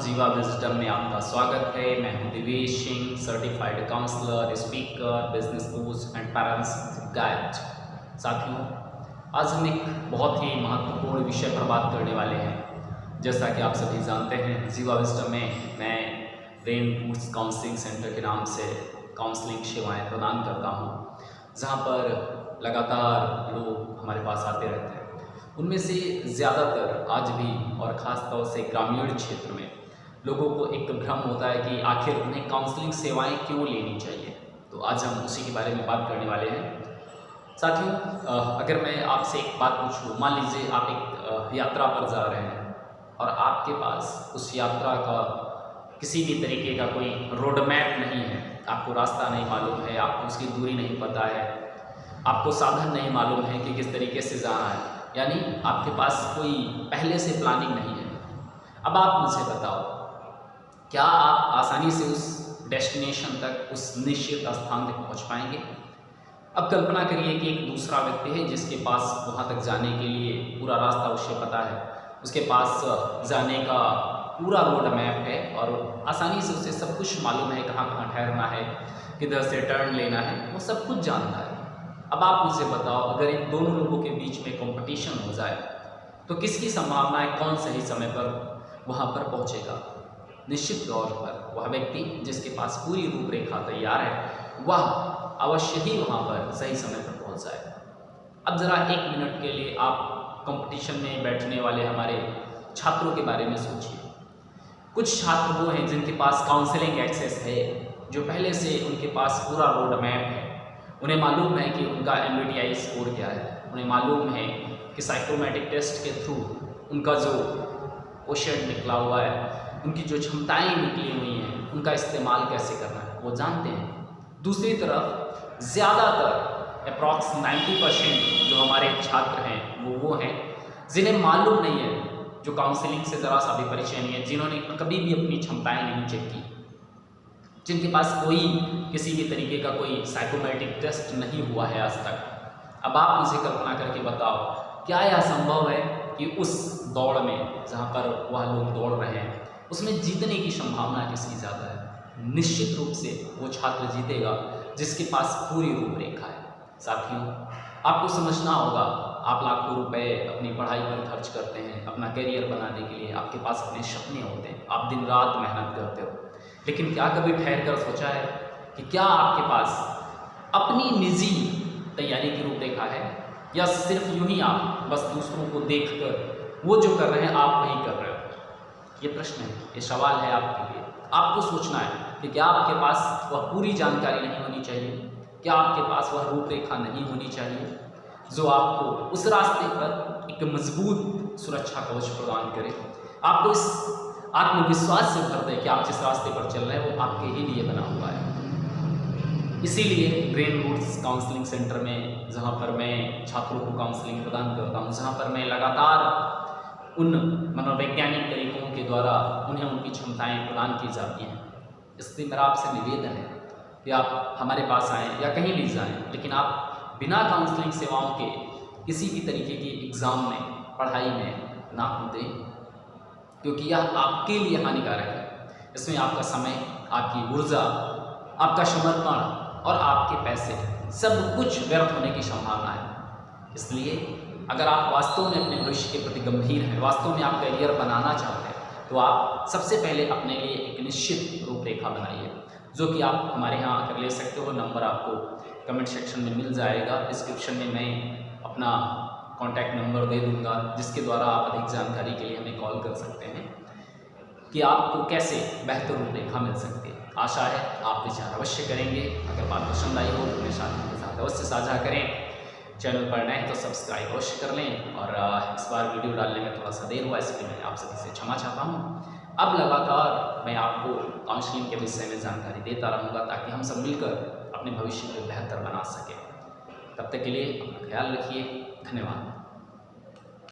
जीवा विजडम में आपका स्वागत है। मैं हूं Divesh Singh, certified counsellor, speaker, business coach and parents guide. साथियों, आज हम एक बहुत ही महत्वपूर्ण विषय पर बात करने वाले हैं। जैसा कि आप सभी जानते हैं, जीवा विजडम में मैं रेन रूट्स काउंसलिंग सेंटर के नाम से काउंसलिंग सेवाएँ प्रदान करता हूँ, जहाँ पर लगातार लोग हमारे पास आते रहते हैं। उनमें से ज़्यादातर आज भी और ख़ास तौर से ग्रामीण क्षेत्र में लोगों को एक भ्रम होता है कि आखिर उन्हें काउंसलिंग सेवाएं क्यों लेनी चाहिए। तो आज हम उसी के बारे में बात करने वाले हैं। साथियों, अगर मैं आपसे एक बात पूछूं, मान लीजिए आप एक यात्रा पर जा रहे हैं और आपके पास उस यात्रा का किसी भी तरीके का कोई रोड मैप नहीं है, आपको रास्ता नहीं मालूम है, आपको उसकी दूरी नहीं पता है, आपको साधन नहीं मालूम है कि किस तरीके से जाना है, यानी आपके पास कोई पहले से प्लानिंग नहीं है। अब आप मुझे बताओ, क्या आप आसानी से उस डेस्टिनेशन तक, उस निश्चित स्थान तक पहुंच पाएंगे? अब कल्पना करिए कि एक दूसरा व्यक्ति है जिसके पास वहां तक जाने के लिए पूरा रास्ता उसे पता है, उसके पास जाने का पूरा रोड मैप है और आसानी से उसे सब कुछ मालूम है, कहाँ कहाँ ठहरना है, किधर से टर्न लेना है, वो सब कुछ जानता है। अब आप मुझे बताओ, अगर इन दोनों लोगों के बीच में कंपटीशन हो जाए तो किसकी संभावना है, कौन सही समय पर वहाँ पर पहुँचेगा? निश्चित तौर पर वह व्यक्ति जिसके पास पूरी रूपरेखा तैयार है, वह अवश्य ही वहाँ पर सही समय पर पहुँच जाएगा। अब ज़रा एक मिनट के लिए आप कंपटीशन में बैठने वाले हमारे छात्रों के बारे में सोचिए। कुछ छात्र वो हैं जिनके पास काउंसलिंग एक्सेस है, जो पहले से उनके पास पूरा रोड मैप है, उन्हें मालूम है कि उनका MBTI स्कोर क्या है, उन्हें मालूम है कि साइकोमेट्रिक टेस्ट के थ्रू उनका जो क्वेश्चन निकला हुआ है, उनकी जो क्षमताएं निकली हुई हैं, उनका इस्तेमाल कैसे करना है, वो जानते हैं। दूसरी तरफ ज़्यादातर अप्रॉक्स 90% जो हमारे छात्र हैं वो हैं जिन्हें मालूम नहीं है, जो काउंसलिंग से ज़रा सा भी परिचय नहीं है, जिन्होंने कभी भी अपनी क्षमताएँ नहीं चेक की, जिनके पास कोई किसी भी तरीके का कोई साइकोमेट्रिक टेस्ट नहीं हुआ है आज तक। अब आप मुझे कल्पना करके बताओ, क्या यह संभव है कि उस दौड़ में जहाँ पर वह लोग दौड़ रहे हैं, उसमें जीतने की संभावना किसकी ज़्यादा है? निश्चित रूप से वो छात्र जीतेगा जिसके पास पूरी रूपरेखा है। साथियों, आपको समझना होगा, आप लाखों रुपए अपनी पढ़ाई पर खर्च करते हैं, अपना करियर बनाने के लिए, आपके पास अपने सपने होते हैं, आप दिन रात मेहनत करते हो, लेकिन क्या कभी ठहर कर सोचा है कि क्या आपके पास अपनी निजी तैयारी की रूपरेखा है, या सिर्फ यूं ही आप बस दूसरों को देखकर वो जो कर रहे हैं आप वही कर रहे हो? ये प्रश्न है, ये सवाल है आपके लिए। आपको सोचना है कि क्या आपके पास वह पूरी जानकारी नहीं होनी चाहिए, क्या आपके पास वह रूपरेखा नहीं होनी चाहिए जो आपको उस रास्ते पर एक मजबूत सुरक्षा कवच प्रदान करे, आपको इस आत्मविश्वास से भर दे कि आप जिस रास्ते पर चल रहे हैं वो आपके ही लिए बना हुआ है। इसीलिए रेन रूट्स काउंसलिंग सेंटर में, जहाँ पर मैं छात्रों को काउंसलिंग प्रदान करता हूँ, जहाँ पर मैं लगातार उन मनोवैज्ञानिक तरीकों के द्वारा उन्हें उनकी क्षमताएं प्रदान की जाती हैं, इसलिए मेरा आपसे निवेदन है कि आप हमारे पास आएँ या कहीं भी जाएँ, लेकिन आप बिना काउंसलिंग सेवाओं के किसी भी तरीके की एग्ज़ाम में, पढ़ाई में ना कूदें, क्योंकि यह आपके लिए हानिकारक है। इसमें आपका समय, आपकी ऊर्जा, आपका समर्पण और आपके पैसे सब कुछ व्यर्थ होने की संभावना है। इसलिए अगर आप वास्तव में अपने भविष्य के प्रति गंभीर हैं, वास्तव में आप करियर बनाना चाहते हैं, तो आप सबसे पहले अपने लिए एक निश्चित रूपरेखा बनाइए, जो कि आप हमारे यहाँ आकर ले सकते हो। नंबर आपको कमेंट सेक्शन में मिल जाएगा, डिस्क्रिप्शन में मैं अपना कॉन्टैक्ट नंबर दे दूंगा, जिसके द्वारा आप अधिक जानकारी के लिए हमें कॉल कर सकते हैं कि आपको कैसे बेहतर रूपरेखा मिल सकती है। आशा है आप विचार अवश्य करेंगे। अगर बात पसंद आई हो तो अपने साथियों के साथ अवश्य साझा करें। चैनल पर नए हैं तो सब्सक्राइब अवश्य कर लें। और इस बार वीडियो डालने में थोड़ा सा देर हुआ, इसलिए मैं आप सभी से क्षमा चाहता हूँ। अब लगातार मैं आपको काउंसलिंग के विषय में जानकारी देता रहूँगा, ताकि हम सब मिलकर अपने भविष्य को बेहतर बना सकें। तब तक के लिए अपना ख्याल रखिए। धन्यवाद।